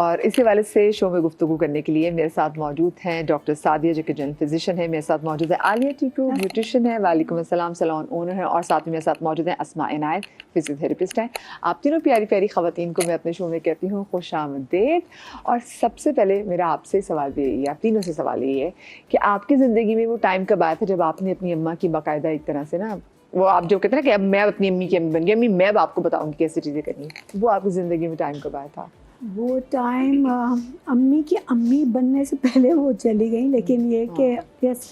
और इसी वाले से शो में गुफ्तगू करने के लिए मेरे साथ मौजूद हैं डॉक्टर सादिया, जो कि जनरल फिजिशियन है। मेरे साथ मौजूद है आलिया टीकू, ब्यूटिशियन है। वालेकुम अस्सलाम, सैलून ओनर है। और साथ में मेरे साथ मौजूद हैं अस्मा इनायत, फिजियोथेरेपिस्ट हैं। आप तीनों प्यारी प्यारी ख़वातीन को मैं अपने शो में कहती हूँ खुशामदीद। और सबसे पहले मेरा आपसे सवाल भी यही है, आप तीनों से सवाल यही है कि आपकी ज़िंदगी में वो टाइम कब आया था जब आपने अपनी अम्मा की बाकायदा एक तरह से ना, वो आप जो कहते हैं ना कि अब मैं अपनी अम्मी की अम्मी बन गई, अम्मी मैं अब आपको बताऊंगी कैसे चीज़ें करनी है, वो आपकी ज़िंदगी में टाइम कब आया था? वो टाइम अम्मी की अम्मी बनने से पहले वो चली गई, लेकिन ये कि यस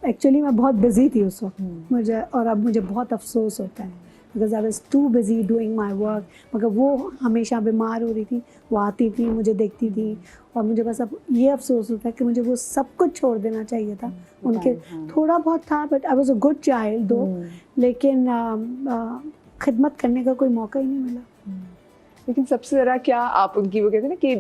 एक्चुअली मैं बहुत बिज़ी थी उस वक्त मुझे, और अब मुझे बहुत अफसोस होता है because I was too busy doing my work. मगर वो हमेशा बीमार हो रही थी, वो आती थी, मुझे देखती थी, और मुझे बस अब ये अफसोस होता है कि मुझे वो सब कुछ छोड़ देना चाहिए था। उनके थोड़ा बहुत था, but I was a good child दो, लेकिन खिदमत करने का कोई मौका ही नहीं मिला। लेकिन सबसे ज़रा क्या आप उनकी वो कहते हैं ना कि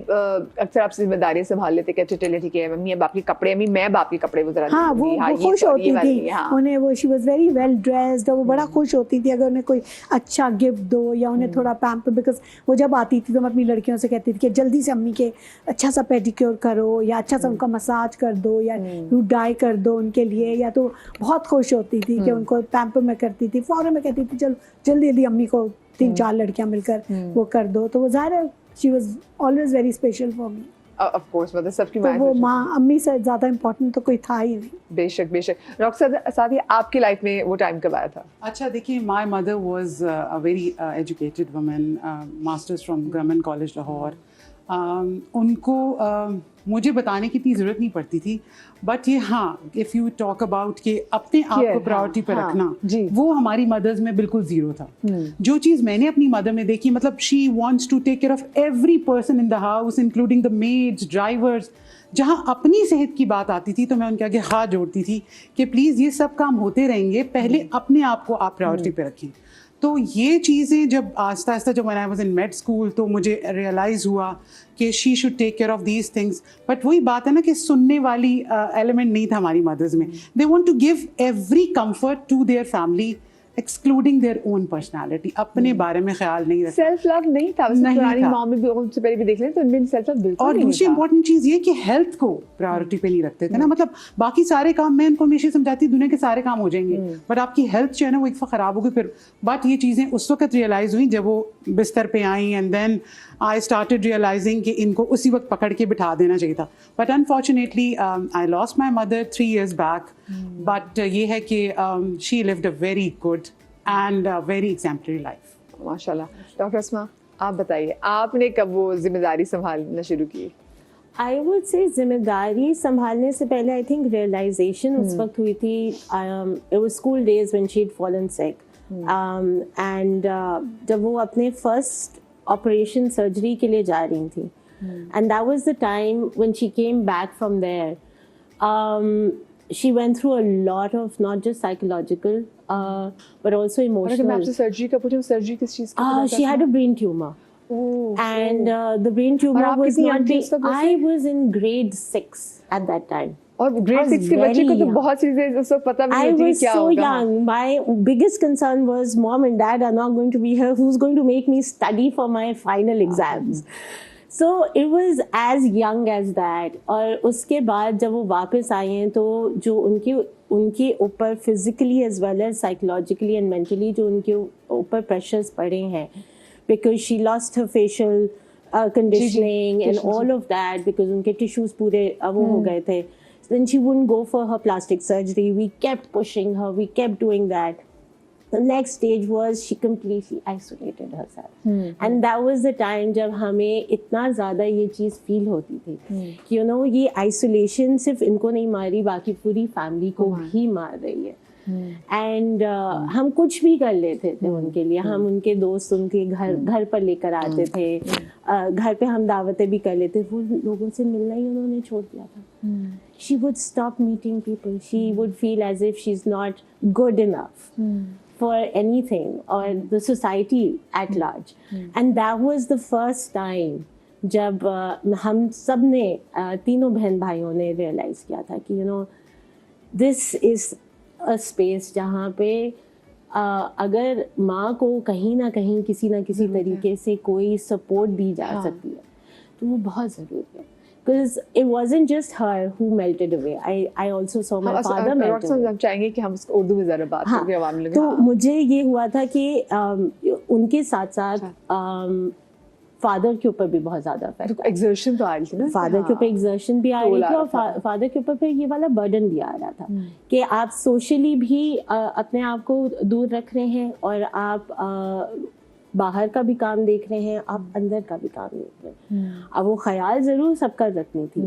अक्सर आप जिम्मेदारियाँ संभाल लेते कि चलिए ठीक है मम्मी अब आपके कपड़े, अम्मी मैं अब आपके कपड़े वो ज़रा हाँ, वो खुश होती थी। उन्हें वो she was very well dressed, और वो बड़ा खुश होती थी अगर उन्हें कोई अच्छा गिफ्ट दो या उन्हें थोड़ा पैम्पर, बिकॉज वो जब आती थी तो मैं अपनी लड़कियों से कहती थी कि जल्दी से अम्मी के अच्छा सा पेडिक्योर करो, या अच्छा सा उनका मसाज कर दो, या रूट डाई कर दो उनके लिए, या तो बहुत खुश होती थी कि उनको पैम्पर में करती थी। फ़ौरन मैं कहती थी चलो जल्दी जल्दी अम्मी को 3-4 लड़कियां मिलकर वो कर दो, तो वो ज़ाहिर है she was always very special for me. Of course, मतलब सबकी तो वो माँ अम्मी से ज़्यादा इम्पोर्टेंट तो कोई था ही नहीं। बेशक बेशक। डॉक्टर सादिया, आपकी लाइफ में वो टाइम कब आया था? अच्छा देखिए, my mother was a very educated woman, masters from government college Lahore. उनको मुझे बताने की इतनी ज़रूरत नहीं पड़ती थी, बट ये हाँ, इफ़ यू टॉक अबाउट कि अपने आप को प्रायोरिटी पर रखना, वो हमारी मदर्स में बिल्कुल ज़ीरो था। जो चीज़ मैंने अपनी मदर में देखी, मतलब she wants to take care of every person in the house including the maids, drivers. जहाँ अपनी सेहत की बात आती थी तो मैं उनके आगे हाथ जोड़ती थी कि प्लीज़ ये सब काम होते रहेंगे, पहले अपने आप को आप प्रायोरिटी पे रखें। तो ये चीज़ें जब आहिस्ता आहिस्ता जब I was in med school तो मुझे रियलाइज़ हुआ कि she should take care of these things. But वही बात है ना कि सुनने वाली एलिमेंट नहीं था हमारी मदर्स में। They want to give every comfort to their family excluding their own personality. अपने बारे में ख्याल नहीं रखा, सेल्फ लव नहीं था। पुरानी माँ में भी, उनसे पहले भी देख लें तो उनमें सेल्फ लव बिल्कुल और नहीं था। दूसरी इंपॉर्टेंट चीज़ ये कि हेल्थ को प्रायोरिटी पे नहीं रखते थे ना। मतलब बाकी सारे काम मैं उनको हमेशा समझाती, दुनिया के सारे काम हो जाएंगे, बट आपकी हेल्थ जो है ना वो एक दफ़ा ख़राब होगी फिर। बट ये चीज़ें उस वक्त रियलाइज़ हुई जब वो बिस्तर पे आई, and then I started realising कि इनको उसी वक्त पकड़ के बिठा देना चाहिए था। But unfortunately I lost my mother 3 years back. But ये है कि she lived a very good and very exemplary life. माशाल्लाह। डॉक्टर अस्मा, आप बताइए आपने कब वो जिम्मेदारी संभालना शुरू की? आई वुड से जिम्मेदारी संभालने से पहले आई थिंक रियलाइजेशन उस वक्त हुई थी। It was school days when she had fallen sick, and जब वो अपने फर्स्ट ऑपरेशन सर्जरी के लिए जा रही थी, and that was the time when she came back from there. She went through a lot of not just psychological but also emotional. अगर मैं आपसे सर्जरी का पूछूं, सर्जरी किस चीज़ की? She had a brain tumor. And the brain tumor was not I was in grade 6 at that time. और grade 6 के बच्चे को तो बहुत चीजें उस वक्त पता भी नहीं होती क्या होगा। I was so young. My biggest concern was mom and dad are not going to be here. Who's going to make me study for my final exams? So it was as young as that. और उसके बाद जब वो वापस आए हैं तो जो उनके ऊपर physically as well as psychologically and mentally जो उनके ऊपर प्रेशर्स पड़े हैं, because she lost her facial conditioning and all of that, because उनके टिश्यूज पूरे वो हो गए थे. Then she wouldn't go for her plastic surgery. We kept pushing her. We kept doing that. The next stage was she completely isolated herself. And that was the time जब हमें इतना ज़्यादा ये चीज़ फील होती थी कि you know ये isolation सिर्फ इनको नहीं मार रही, बाकी पूरी फैमिली को भी मार रही है. एंड हम कुछ भी कर लेते थे उनके लिए. हम उनके दोस्त उनके घर पर लेकर आते थे, घर पे हम दावतें भी कर लेते. वो लोगों से मिलना ही उन्होंने छोड़ दिया था. She would stop meeting people. She would feel as if she's not good enough for anything or the society at large. And that was the first time जब हम सब ने तीनों बहन भाइयों ने realize किया था कि you know this is a space जहाँ पे अगर माँ को कहीं ना कहीं किसी ना किसी तरीके से कोई सपोर्ट दी जा सकती है तो वो बहुत ज़रूरी है, because it wasn't just her who melted away. I also saw my father melt away. हम चाहेंगे कि हम उसको उर्दू में ज़रा बात हाँ, करें आवाम लोग। तो मुझे ये हुआ था कि उनके साथ साथ फादर के ऊपर भी बहुत ज़्यादा इफेक्ट, एक्सर्शन तो आ रही थी ना, फादर के ऊपर एक्सर्शन भी आ रही थी, और फादर के ऊपर फिर ये वाला बर्डन भी आ रहा था कि आप सोशली भी अपने आप को दूर रख रहे हैं, और आप बाहर का भी काम देख रहे हैं, आप अंदर का भी काम देख रहे हैं। अब वो ख्याल ज़रूर सबका रखनी थी,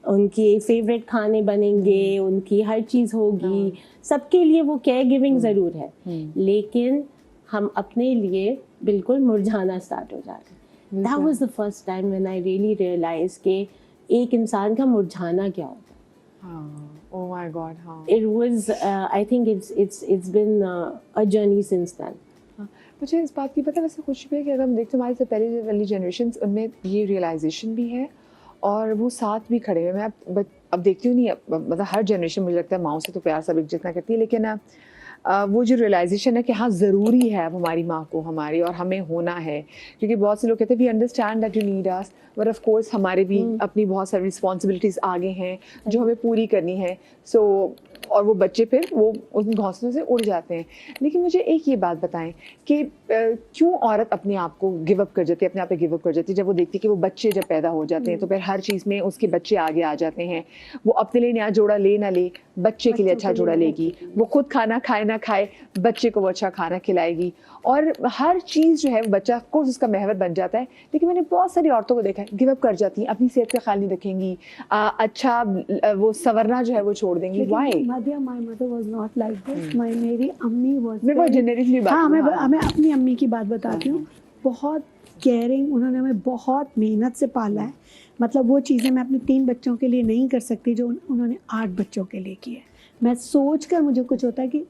उनकी फेवरेट खाने बनेंगे, उनकी हर चीज़ होगी, सबके लिए वो केयर गिविंग ज़रूर है, लेकिन हम अपने लिए बिल्कुल मुरझाना स्टार्ट हो जाते हैं। That was the first time when I really realized कि एक इंसान का मुरझाना क्या होता है। Oh my God, हाँ। It was, I think it's been a journey since then. मुझे इस बात की पता वैसे खुशी भी है कि अगर हम देखते हमारे से पहले वाली जनरेशन उनमें ये रियलाइजेशन भी है और वो साथ भी खड़े हुए। मैं अब देखती हूँ नहीं, मतलब हर जनरेशन मुझे लगता है माओ से तो प्यार सब एक जितना करती है, लेकिन वो जो रियलाइजेशन है कि हाँ ज़रूरी है अब हमारी माँ को हमारी और हमें होना है, क्योंकि बहुत से लोग कहते हैं we understand that you need us, but of course हमारे भी अपनी बहुत सारी रिस्पॉन्सिबिलिटीज़ आगे हैं जो हमें पूरी करनी है। सो और वो बच्चे फिर वो उन घोंसलों से उड़ जाते हैं। लेकिन मुझे एक ये बात बताएं कि क्यों औरत अपने आप को गिव अप कर जाती है, अपने आप पे गिव अप कर जाती है जब वो देखती है कि वो बच्चे जब पैदा हो जाते हैं तो फिर हर चीज़ में उसके बच्चे आगे आ जाते हैं। वो अपने लिए नया जोड़ा ले ना ले, बच्चे के लिए अच्छा जोड़ा लेगी, वो खुद खाना खाए ना खाए, बच्चे को वो अच्छा खाना खिलाएगी, और हर चीज़ जो है बच्चा ऑफ कोर्स उसका महवर बन जाता है। लेकिन मैंने बहुत सारी औरतों को देखा है गिव अप कर जाती हैं, अपनी सेहत का ख्याल नहीं रखेंगी, अच्छा वो संवरना जो है वो छोड़ देंगी। Why? My mother was not like this. मेरी अम्मी was मैं बहुत जेनेरिकली बात, हाँ, मैं अपनी अम्मी की बात बताती हूँ। बहुत केयरिंग, उन्होंने हमें बहुत मेहनत से पाला है। मतलब वो चीज़ें मैं अपने 3 बच्चों के लिए नहीं कर सकती जो उन्होंने 8 बच्चों के लिए की है। मैं सोच कर मुझे कुछ होता है कि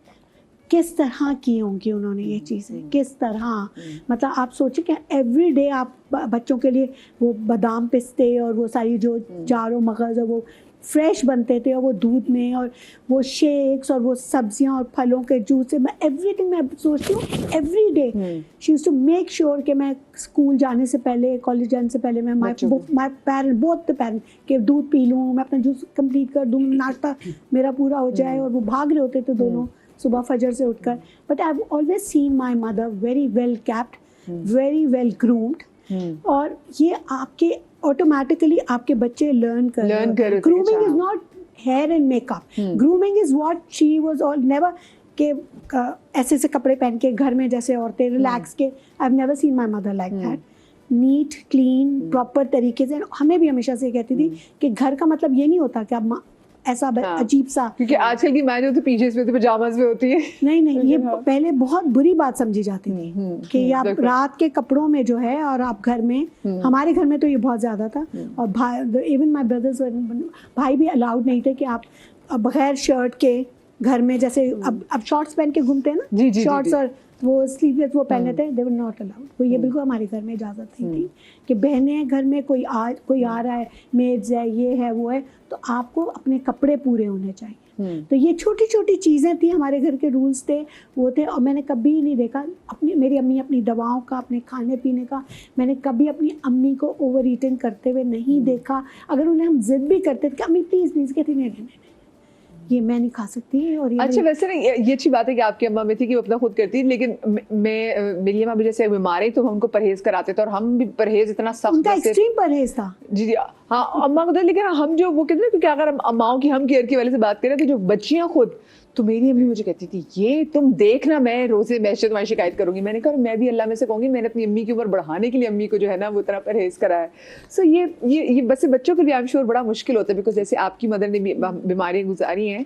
किस तरह की होंगी उन्होंने ये चीज़ें, किस तरह, मतलब आप सोचिए कि एवरी डे आप बच्चों के लिए वो बादाम पिस्ते और वो सारी जो जारो मगज़ और वो फ्रेश बनते थे, और वो दूध में, और वो शेक्स और वो सब्जियां और फलों के जूस से, मैं एवरीथिंग मैं सोचती हूँ every day she used to make sure कि मैं स्कूल जाने से पहले, कॉलेज जाने से पहले मैं my parent both the parent के दूध पी लूँ, मैं अपना जूस कंप्लीट कर दूँ, नाश्ता मेरा पूरा हो जाए। और वो भाग रहे होते थे दोनों सुबह फजर से उठकर। But I have always seen my mother very well kept, very well groomed, और ये आपके ऑटोमेटिकली आपके बच्चे लर्न कर grooming is not here and makeup, grooming is what she was all never के ऐसे से कपड़े पहन के घर में जैसे औरतें रिलैक्स के, I have never seen my mother like that, neat clean proper तरीके से। हमें भी हमेशा से कहती थी कि घर का मतलब ये नहीं होता कि आप ऐसा अजीब सा, क्योंकि आजकल की मैं जो तो पीजेस में होती है, पजामाज में होती है। नहीं ये पहले बहुत बुरी बात समझी जाती थी कि आप रात के कपड़ों में जो है, और आप घर में, हमारे घर में तो ये बहुत ज्यादा था, और भाई इवन माय ब्रदर्स भाई भी अलाउड नहीं थे कि आप बगैर शर्ट के घर में, जैसे अब शॉर्ट्स पहन के घूमते हैं ना, शॉर्ट्स और वो स्लीवलेस वो पहने थे, दे वर नॉट अलाउड। वो ये बिल्कुल हमारे घर में इजाज़त नहीं थी कि बहनें घर में कोई आ रहा है, मेड्स है, ये है वो है, तो आपको अपने कपड़े पूरे होने चाहिए। तो ये छोटी छोटी चीज़ें थी, हमारे घर के रूल्स थे, वो थे। और मैंने कभी नहीं देखा मेरी अम्मी अपनी दवाओं का, अपने खाने पीने का, मैंने कभी अपनी अम्मी को ओवर ईटिंग करते हुए नहीं देखा। अगर उन्हें हम जिद भी करते थे कि अम्मी प्लीज़ प्लीज़, कहती नहीं ये मैं नहीं खा सकती। और ये अच्छा, वैसे ना ये अच्छी बात है कि आपकी अम्मा में थी कि वो अपना खुद करती, लेकिन मेरी अम्मा भी जैसे बीमार है तो हम उनको परहेज कराते थे, और हम भी परहेज इतना सख्त, उनका एक्सट्रीम परहेज था। जी हाँ अम्मा को तो, लेकिन हम जो वो कहते हैं, क्योंकि अगर हम अम्माओं की हम केयर की वजह से बात करें तो जो बच्चियां खुद, तो मेरी अम्मी मुझे कहती थी ये तुम देखना, मैं रोजे मैशे तुम्हारी शिकायत करूंगी। मैंने कहा मैं भी अल्लाह में से कहूंगी, मैंने अपनी अम्मी की उम्र बढ़ाने के लिए अम्मी को जो है ना वो इतना परहेज करा है। सो ये बस बच्चों के लिए आई एम श्योर बड़ा मुश्किल होता है, बिकॉज जैसे आपकी मदर ने बीमारियां गुजारी हैं,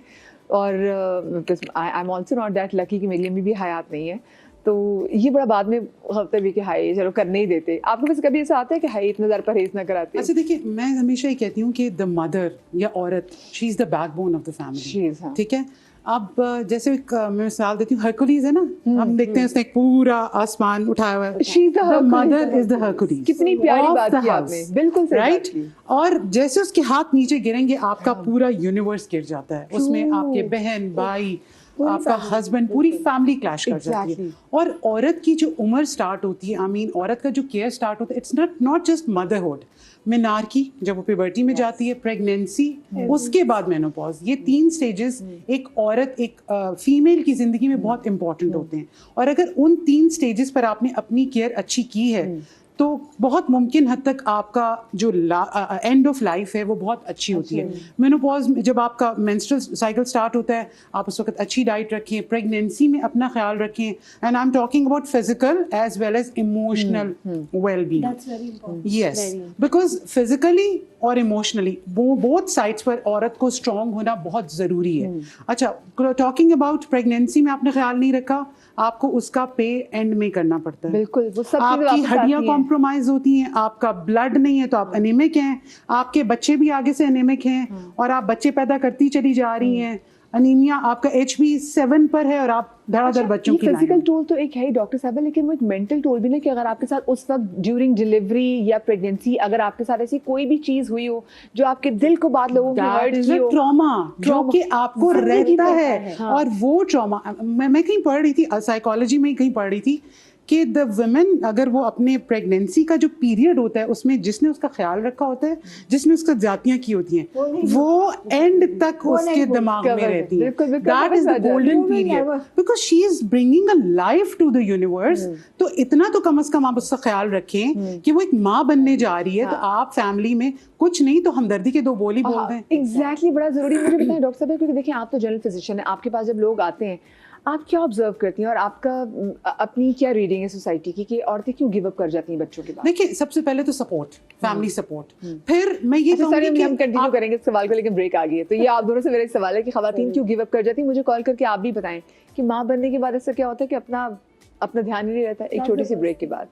और I am also not that lucky कि मेरी अम्मी भी हयात नहीं है, तो ये बड़ा बाद में होता भी कि हाय चलो करने ही देते। आपको वैसे कभी ऐसा आता है कि हाय इतना ज़्यादा परहेज ना कराते? अच्छा देखिए, मैं हमेशा ये कहती हूँ कि द मदर या औरत, she is the backbone of the family, ठीक है। अब जैसे मैं मिसाल देती हूँ, हरकुलीज है ना, हम देखते हैं उसने एक पूरा आसमान उठाया हुआ है, she is the mother is the Hercules. कितनी प्यारी बात की आपने, बिल्कुल सही राइट। और जैसे उसके हाथ नीचे गिरेंगे आपका पूरा यूनिवर्स गिर जाता है, उसमें आपके बहन भाई आपका हस्बैंड, पूरी फैमिली क्लैश कर जाती है। Exactly. और औरत की जो उम्र स्टार्ट होती है, आई मीन औरत का जो केयर स्टार्ट होता है, it's not just motherhood, menarche जब वो प्यूबर्टी में जाती है, प्रेगनेंसी, उसके बाद मेनोपॉज, ये 3 स्टेजेस एक औरत, एक फीमेल की जिंदगी में बहुत इंपॉर्टेंट होते हैं। और अगर उन 3 स्टेजेस पर आपने अपनी केयर अच्छी की है तो बहुत मुमकिन हद तक आपका जो एंड ऑफ लाइफ है वो बहुत अच्छी होती है। मेनोपॉज में जब आपका मेंस्ट्रुअल साइकिल स्टार्ट होता है, आप उस वक्त अच्छी डाइट रखें, प्रेगनेंसी में अपना ख्याल रखें, and I am talking about physical as well as emotional well being. That's very important. Yes, because physically और इमोशनली बोथ साइड्स पर औरत को स्ट्रांग होना बहुत ज़रूरी है। अच्छा, टॉकिंग अबाउट प्रेगनेंसी में आपने ख्याल नहीं रखा, आपको उसका पे एंड में करना पड़ता है। बिल्कुल, वो सब चीज़ें आपकी वापस आती हड्डियां हैं। कॉम्प्रोमाइज होती हैं, आपका ब्लड नहीं है तो आप एनीमिक हैं, आपके बच्चे भी आगे से एनीमिक हैं और आप बच्चे पैदा करती चली जा रही हैं। अनीमिया, आपका HB7 पर है और आप धड़ाधड़ बच्चों की फिजिकल लाइन। टोल तो एक है ही डॉक्टर साहब, लेकिन वो एक मेंटल टोल भी ना, कि अगर आपके साथ उस वक्त ड्यूरिंग डिलीवरी या प्रेगनेंसी अगर आपके साथ ऐसी कोई भी चीज हुई हो जो आपके दिल को बाद लोगों की हर्ट की हो, ट्रॉमा जो कि आपको जिंदगी रहता भर है। का है, हाँ। और वो ट्रॉमा, मैं कहीं पढ़ रही थी, साइकोलॉजी में कहीं पढ़ रही थी कि द वुमेन, अगर वो अपने प्रेगनेंसी का जो पीरियड होता है उसमें जिसने उसका ख्याल रखा होता है, जिसने उसका ज्यातियां की होती हैं, वो एंड तक उसके दिमाग में रहती है। बिल्कुल, बिल्कुल, दैट इज द बिल्कुल, गोल्डन बिल्कुल, पीरियड, बिल्कुल। Because she is bringing a life to the universe. तो इतना तो कम से कम आप उसका ख्याल रखें कि वो एक माँ बनने जा रही है, तो आप फैमिली में कुछ नहीं तो हमदर्दी के 2 बोल ही बोल दें। एग्जैक्टली, बड़ा जरूरी मुझे बताएं डॉक्टर साहब, क्योंकि देखिए आप तो जनरल फिजिशियन है, आपके पास जब लोग आते हैं आप क्या ऑब्जर्व करती हैं और आपका अपनी क्या रीडिंग है सोसाइटी की कि औरतें क्यों गिव अप कर जाती हैं बच्चों के बाद? देखिए, सबसे पहले तो सपोर्ट, फैमिली सपोर्ट। फिर मैं ये अच्छा, कहूंगी सर, कि हम कंटिन्यू करेंगे इस सवाल को, लेकिन ब्रेक आ गई है, तो ये आप दोनों से मेरा एक सवाल है कि खवातीन क्यों गिव अप कर जाती हैं। मुझे कॉल करके आप भी बताएं कि माँ बनने के बाद ऐसा क्या होता है कि अपना ध्यान ही नहीं रहता, एक छोटी सी ब्रेक के बाद।